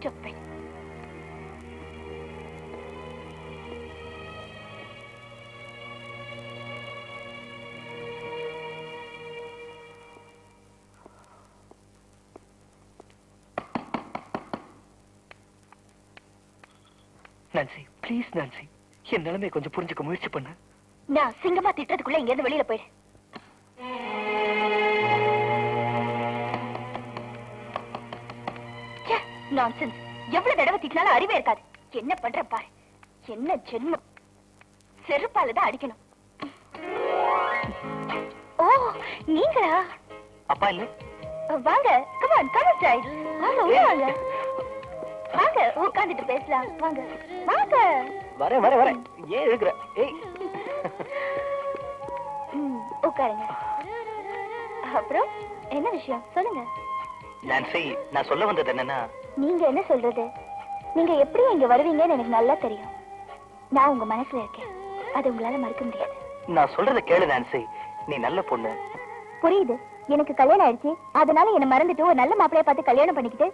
Stupid. Nancy, please Nancy, என் நிலைமையை கொஞ்சம் புரிஞ்சுக்க முயற்சி பண்ண. நான் சிங்கமா திட்டத்துக்குள்ள இங்க இருந்து வெளியில போயிடு. நான்சென்ஸ். எவ்வளவு தடவை திட்டினாலும் அறிவே இருக்காது. என்ன பண்ற பாரு. என்ன ஜென்மம். செருப்பாலதான் அடிக்கணும். ஓ, நீங்களா? அப்பா இல்ல? வாங்க, come on, come inside. வாங்க, வாங்க. வாங்க, உட்கார்ந்துட்டு பேசலாம். வாங்க, வாங்க. வரேன். ஏன் இருக்கிற? ஏய். உட்காருங்க. அப்புறம் என்ன விஷயம் சொல்லுங்க. நான்சி, நான் சொல்ல வந்தது என்னன்னா, நீங்க என்ன சொல்றது? நீங்க எப்படி இங்க வருவீங்கன்னு எனக்கு நல்லா தெரியும். நான் உங்க மனசுல இருக்கேன். அது உங்களால மறக்க முடியாது. நான் சொல்றத கேளு நான்சி, நீ நல்ல பொண்ணு. புரியுது. எனக்கு கல்யாணம் ஆயிடுச்சு, அதனால என்ன மறந்துட்டு ஒரு நல்ல மாப்பிளைய பார்த்து கல்யாணம் பண்ணிக்கிட்டு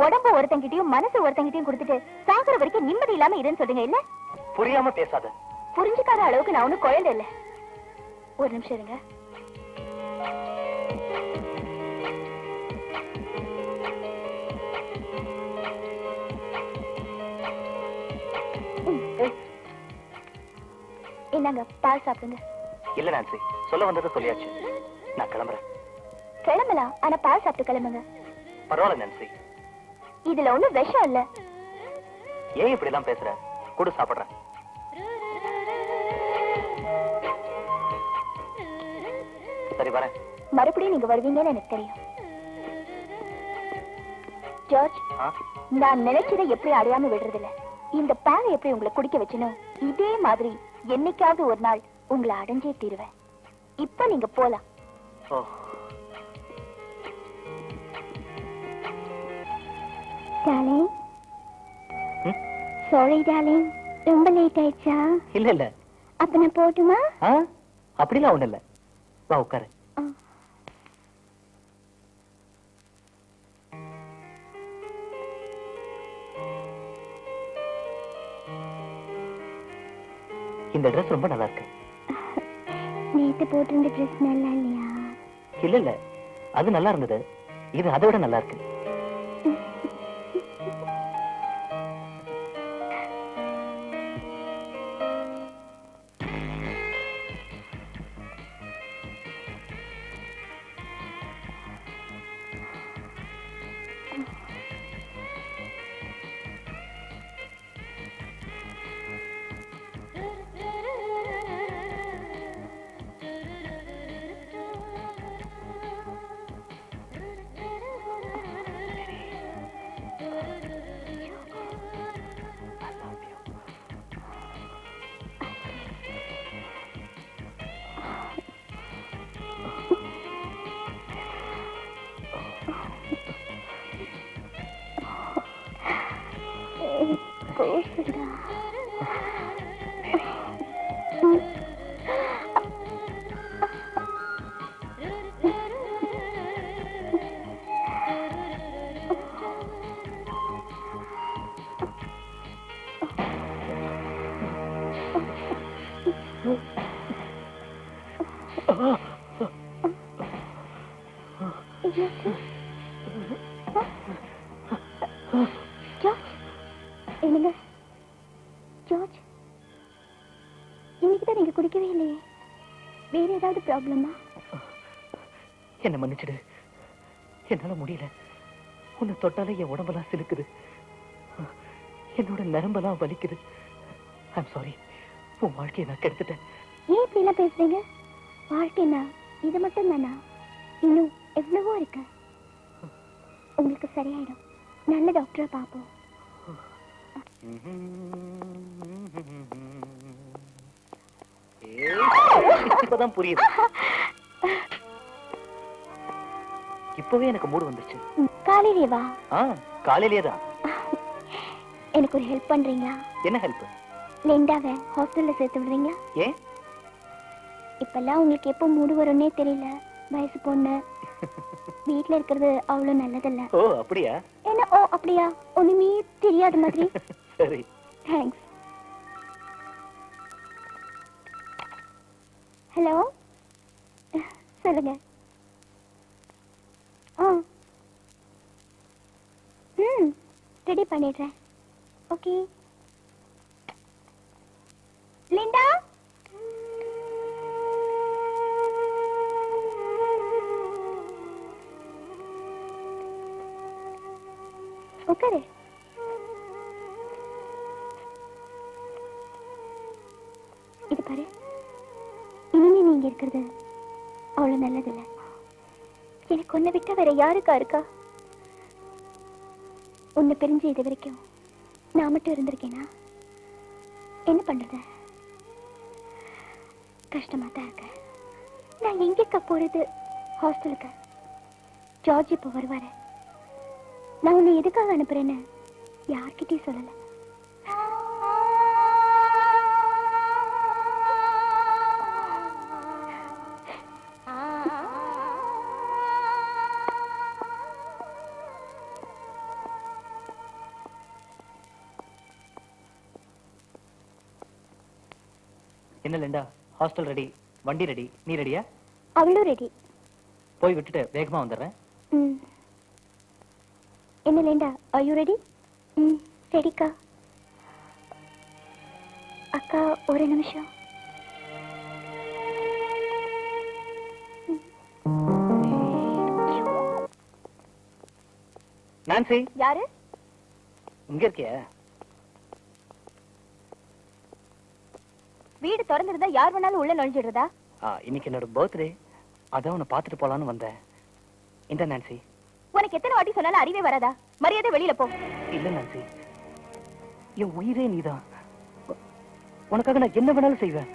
உடம்பு ஒருத்தங்கிட்டையும் மனசு ஒருத்தங்கிட்டையும் கொடுத்துட்டு சாகுற வரைக்கும் நிம்மதி இல்லாம இருன்னு சொல்றீங்க இல்ல? புரியாம பேசாத. புரிஞ்சுக்காத அளவுக்கு நான் ஒண்ணும் குழந்தை இல்ல. ஒரு நிமிஷம் இருங்க. என்னங்க, பால் சாப்பிடுங்க. இல்ல நான்சி, சொல்ல வந்ததை சொல்லியாச்சு. நான் கிளம்புறேன். கிளம்பலாம், ஆனா பால் சாப்பிட்டு கிளம்புங்க. பரவாயில்ல நான்சி. இதுல ஒண்ணும் விஷம் இல்ல. ஏன் இப்படி எல்லாம் பேசுற? கூட சாப்பிடுறேன். சரி வரேன். மறுபடியும் நீங்க வருவீங்கன்னு எனக்கு தெரியும். ஜார்ஜ், நான் நினைச்சதை எப்படி அடையாம விடுறதில்ல. இந்த பாலை எப்படி உங்களை குடிக்க வச்சனோ இதே மாதிரி என்னைக்காவது ஒரு நாள் உங்களை அடைஞ்சே தீருவேன். இப்ப நீங்க போலாம். டார்லிங், சாரி டார்லிங், ரொம்ப லேட் ஆயிடுச்சா? இல்ல. அப்ப நான் போட்டுமா? அப்படிலாம் ஒண்ணு இல்ல. வா உட்காரு. இந்த ட்ரெஸ் ரொம்ப நல்லா இருக்கு. நேத்து போட்டிருந்த ட்ரெஸ் நல்லா இல்லையா? இல்ல, அது நல்லா இருந்தது. இது அதை விட நல்லா இருக்கு. என்னங்க ஜார்ஜ், இன்னைக்குதான் நீங்க குடிக்கவே இல்லையே. வேற ஏதாவது ப்ராப்ளமா? என்ன மன்னிச்சிடு, என்னால முடியல. உன்னை தொட்டாலே என் உடம்பெல்லாம் சிலுக்குது, என்னோட நரம்பெல்லாம் வலிக்குது. I'm sorry. உன் வாழ்க்கையை நான் கெடுத்துட்டேன். ஏன் இப்படி எல்லாம் பேசுறீங்க? வாழ்க்கைனா இது மட்டும் தானா? இன்னும் எவ்வளவோ இருக்கு. உங்களுக்கு சரியாயிடும். நல்ல டாக்டரா பாப்போம். இப்பதான் புரியுது. இப்பவே எனக்கு மூடு வந்துச்சு. காலையிலே வா. காலையிலேயே தான். எனக்கு ஒரு ஹெல்ப் பண்றீங்களா? என்ன ஹெல்ப்? லிண்டாவை ஹாஸ்டல்ல சேர்த்து விடுறீங்களா? ஏன்? இப்பெல்லாம் உங்களுக்கு எப்போ மூடு வரும்னே தெரியல. வயசு பொண்ணு, வீட்டுல இருக்கிறது அவ்வளவு நல்லதில்ல. ஓ அப்படியா? என்ன ஓ அப்படியா? ஒண்ணுமே தெரியாத மாதிரி. சரி, தேங்க்ஸ். ஹலோ, சொல்லுங்க. ரெடி பண்ணிடுறேன். ஓகே. லிண்டா, உட்காரு. இது பாரு, இனிமே நீங்க இருக்கிறது அவ்வளவு நல்லதில்லை. எனக்கு உன்னை விட்ட வேற யாருக்கா இருக்கா? உன்னை பிரிஞ்சு இது வரைக்கும் நான் மட்டும் இருந்திருக்கேனா? என்ன பண்றது? கஷ்டமா தான் இருக்க. நான் எங்கக்கா போறது? ஹாஸ்டலுக்கு. ஜார்ஜ் இப்போ வருவாரு. நான் உன்னை எதுக்காக அனுப்புறேன்னு யார்கிட்டயும் சொல்லல. என்ன லிண்டா, ஹாஸ்டல் ரெடி, வண்டி ரெடி, நீ ரெடியா? அவளும் ரெடி. போய் விட்டுட்டு வேகமா வந்துடுறேன். என்ன லிண்டா, ஆர் யூ ரெடி? ரெடிக்கா. அக்கா ஒரு நிமிஷம். நான்சி, யாரு? இங்க இருக்கியா? வீடு திறந்திருந்தா யார் வேணாலும் உள்ள நுழைஞ்சிடுறதா? இன்னைக்கு என்னோட பர்த்டே, அதான் உன்னை பாத்துட்டு போலான்னு வந்தேன். இந்த நான்சி, உனக்கு எத்தனை வாட்டி சொன்னாலும் அறிவே வராதா? மரியாதை வெளியில போ. இல்ல நான்சி, என் உயிரே நீதான். உனக்காக நான் என்ன வேணாலும் செய்வேன்.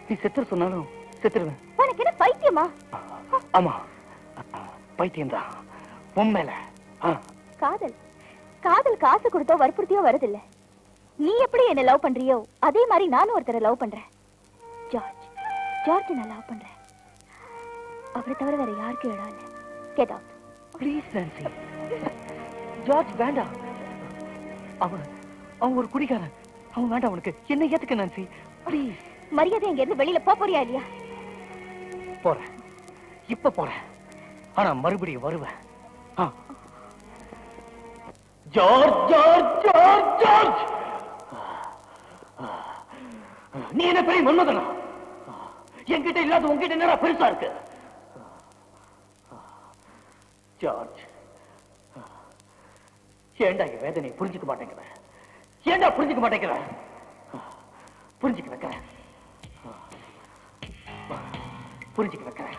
நீ செத்துரு சொன்னாலும் செத்துருவேன். உனக்கு என்ன பைத்தியமா? ஆமா, பைத்தியம்தான் உண்மையில. காதல் காதல் காசு கொடுத்தோ வற்புறுத்தியோ வருதில்ல. நீ எப்படி என்ன லவ் பண்றியோ அதே மாதிரி நானும் ஒருத்தரை லவ் பண்றேன். ஜார்ஜ், ஜார்ஜ் நான் லவ் பண்றேன். அவரை தவிர வேற யாருக்கும் இடம் இல்லை. Get out please Nancy. George வேண்டாம். அவன் ஒரு குடிகாரன். அவன் வேண்டாம் உனக்கு. என்ன ஏத்துக்க நான்சி, ப்ளீஸ். மரியாதை இங்க இருந்து வெளியில போறியா இல்லையா? போறேன், இப்ப போறேன். ஆனா மறுபடியும் வருவேன். ஜார்ஜ், ஜார்ஜ், ஜார்ஜ், ஜார்ஜ், நீ என்ன பெரிய மன்மதனா? என்கிட்ட இல்லாத உங்ககிட்ட என்ன பெருசா இருக்கு? ஜார்ஜ், ஏண்டா என் வேதனை புரிஞ்சுக்க மாட்டேங்கிற? ஏண்டா புரிஞ்சுக்க மாட்டேங்கிற? புரிஞ்சுக்க வைக்கிறேன், புரிஞ்சுக்க வைக்கிறேன்,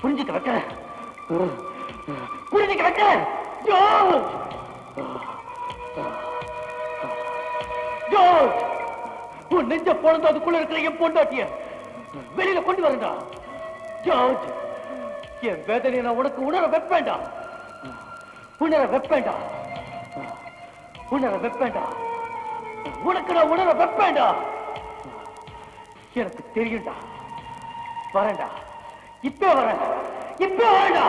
புரிஞ்சுக்க வைக்கிறேன், புரிஞ்சுக்க வைக்கிறேன். ஜார்ஜ், ஜார்ஜ், உன் நெஞ்ச பொழுது அதுக்குள்ள இருக்கிற என் பொண்டாட்டிய வெளியில கொண்டு வரண்டா. ஜார்ஜ், என் வேதனையை நான் உனக்கு உணர வைப்பேன்டா. உணர வைப்பேன்டா, உணர வைப்பேன்டா. உனக்கு நான் உணர வைப்பேன்டா. எனக்கு தெரியும்டா. வரேன்டா, இப்ப வரேன், இப்ப வரேன்டா.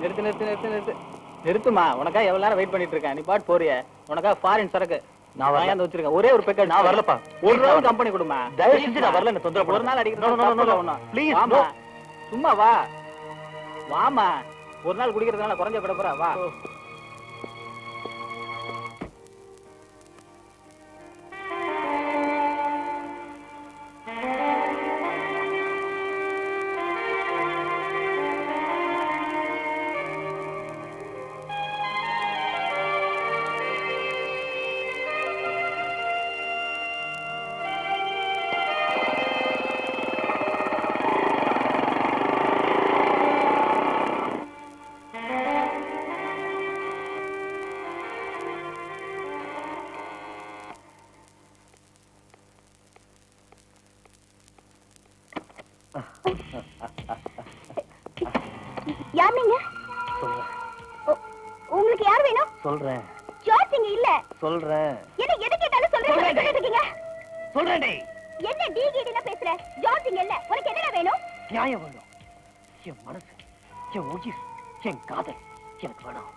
நிறுத்து நிறுத்து நிறுத்து நிறுத்து நிறுத்துமா. உனக்கா எவ்வளவு நேரம் வெயிட் பண்ணிட்டு இருக்கேன். நீ பாட்டு போறிய. உனக்கா ஃபாரின் சரக்கு நான் வாங்கி வச்சிருக்கேன். ஒரே ஒரு பேக்கெட். நான் வரலப்பா. ஒரு நாள் கம்பெனி கொடுமா. தயவு செஞ்சு நான் வரல. என்ன தொந்தரவு ஒரு நாள் அடிக்கிறேன். ப்ளீஸ் சும்மா வா. வாமா. ஒரு நாள் குடிக்கிறதுனால குறைஞ்ச கிடப்புறா வா. யார் நீங்க? உங்களுக்கு யார் வேணும்? சொல்றேன். ஜார்ஜ் இங்க இல்ல. சொல்றேன். என்ன எது கேட்டாலும் சொல்லிட்டு இருக்கீங்க. சொல்றேன்டே. என்ன டிகிடில பேசுற? ஜார்ஜ் இங்க இல்ல. உனக்கு என்ன வேணும்? நியாயம் வேணும். என் மனசு, என் உயிர், என் காதல் எனக்கு வேணும்.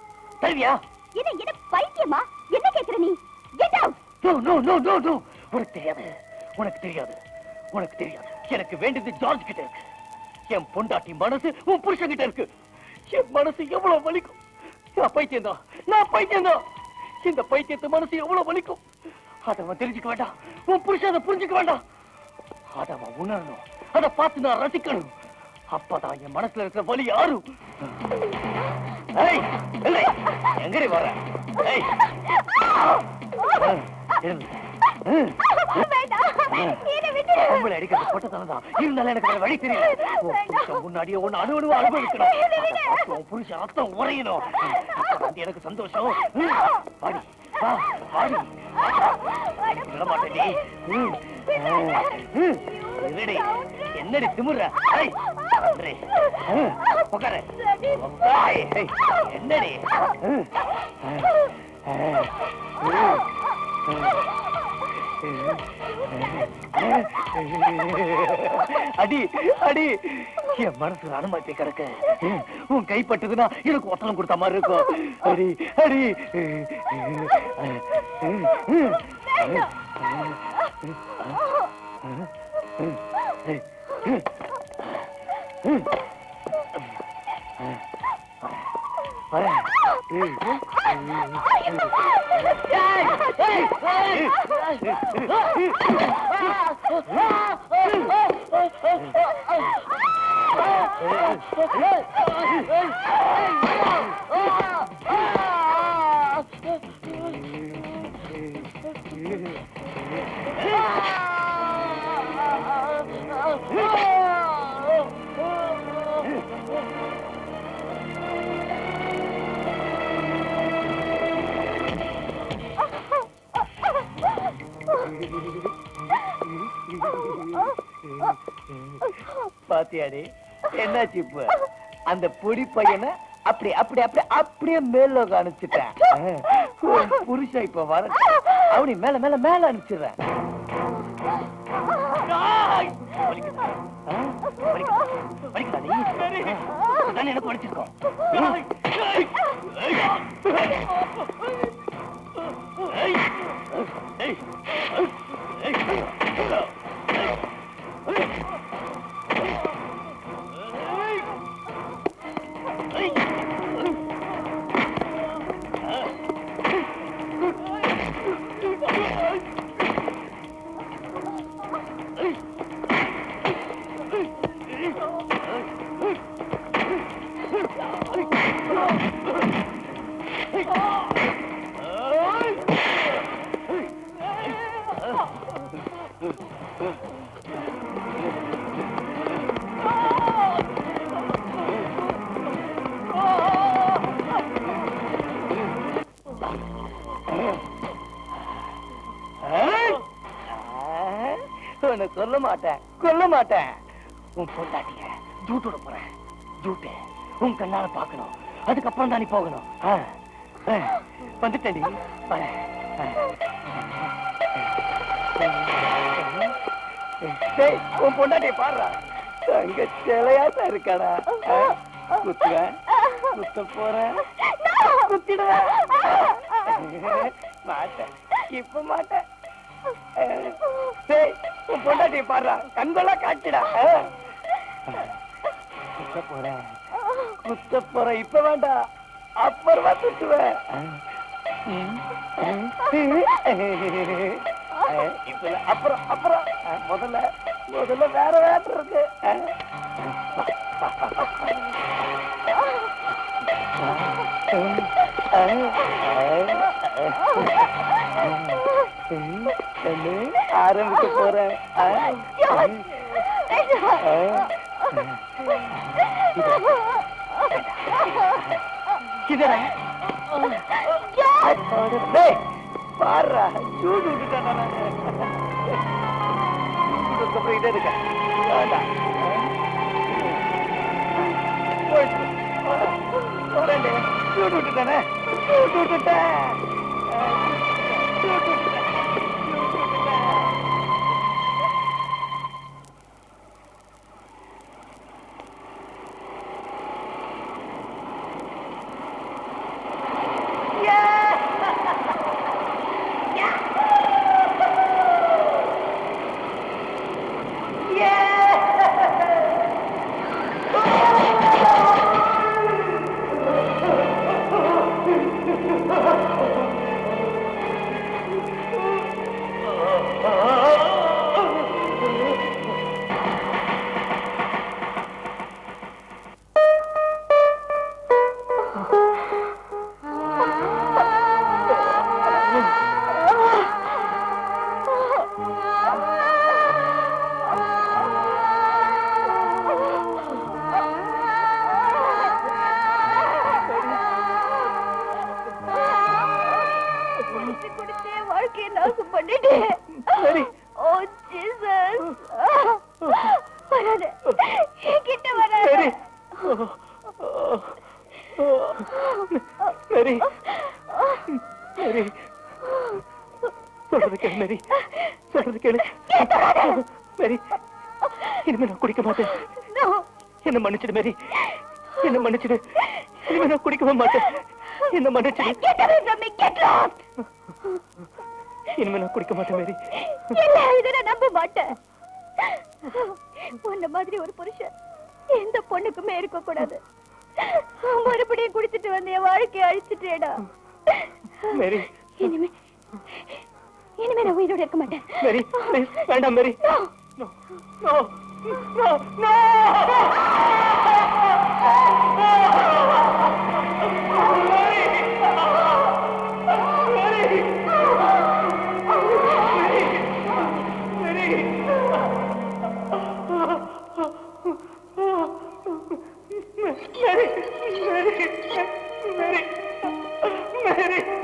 தருவியா? என்ன பைத்தியமா? என்ன கேக்குற நீ? Get out. No no no no no. உனக்கு தெரியாது. உனக்கு தெரியாது. உனக்கு தெரியாது. எனக்கு வேண்டியது ஜார்ஜ் கிட்ட இருக்கு. என் பொண்டாட்டி மனசு உன் புருஷன் கிட்ட இருக்கு. என் மனசு எவ்வளவு வலிக்கும். நான் பைத்தியம்தான். நான் பைத்தியம்தான். இந்த பைத்தியத்து மனசு எவ்வளவு வலிக்கும். அதை அவன் தெரிஞ்சுக்க வேண்டாம். உன் புருஷன் அதை புரிஞ்சுக்க வேண்டாம். அதை அவன் உணரணும். அதை பார்த்து நான் ரசிக்கணும். அப்பதான் என் மனசுல இருக்கிற வலி யாரும். எங்கடி வர? பொம்பளை அடிக்கிறது பொட்டத்தனதான். இருந்தாலும் எனக்கு வழி தெரியல. முன்னாடியே ஒன்னு அணுவணுவா அனுபவிக்கணும். புருஷன் அர்த்தம் உரையணும். எனக்கு சந்தோஷம். பாடி பாடி விட மாட்டேன். என்னடி திமுற? உட்காரு. என்னடி? அடி அடி. என் மனசு அனுமதி கிடக்க. உன் கைப்பட்டதுன்னா எனக்கு ஒத்தலம் கொடுத்த மாதிரி இருக்கும். அடி அடி. பாத்தியாடி என்னாச்சு? இப்ப அந்த பொடி பையனை அப்படி அப்படி அப்படி அப்படியே மேல அனுப்பிச்சிட்டேன். புருஷன் இப்ப வர அவனி மேல மேல மேல அனுப்பிச்சிடுறேன். எனக்கு படிச்சிருக்கோம். சொல்ல மாட்டேன், கொல்ல மாட்டேன். உன் பொண்டாட்டிய ஜூட்டோட போறேன். ஜூட்டு உன் கண்ணால பாக்கணும். அதுக்கப்புறம் தான் நீ போகணும். வந்துட்டேன். உன் பொண்டாட்டிய பாடுறா. அங்க சிலையாத்தான் இருக்காடா. குத்துவேன், குத்த போறேன், குத்திடுவேன். மாட்டேன், இப்ப மாட்டேன். உன் பொண்டாட்டிய பாடுறா. கண்கொள்ளா காட்டுடா. குத்த போறேன், குத்த போற இப்ப வேண்டாம், அப்புறமா குத்துவேன். இப்ப இல்ல, அப்புறம் அப்புறம் முதல்ல முதல்ல வேற வேட்டர் இருக்கு. ஆரம்பிக்க போறேன். பாடுறா சூடு விட்டுட்டேன். அப்புறம் இதே இருக்க வேண்டாம். சூடு விட்டுட்டானே, சூடு விட்டுட்டேன். சொல்றது கேளு மேரி, சொல்றது கேளு மேரி. இனிமே நான் குடிக்க மாட்டேன். என்ன மன்னிச்சிடு மேரி, என்ன மன்னிச்சிடு. இனிமே நான் குடிக்கவே மாட்டேன். என்ன மன்னிச்சிடு. இனிமே நான் குடிக்க மாட்டேன் மேரி. இதை நான் நம்ப மாட்டேன். உன்ன மாதிரி ஒரு புருஷன் எந்த பொண்ணுக்குமே இருக்க கூடாது. மறுபடியும் குடிச்சிட்டு வந்து என் வாழ்க்கையை அழிச்சிட்டேடா மேரி. இனிமே நான் உயிரோட இருக்க மாட்டேன். மேரி ப்ளீஸ் வேண்டாம் Mary. No no no no. Mary!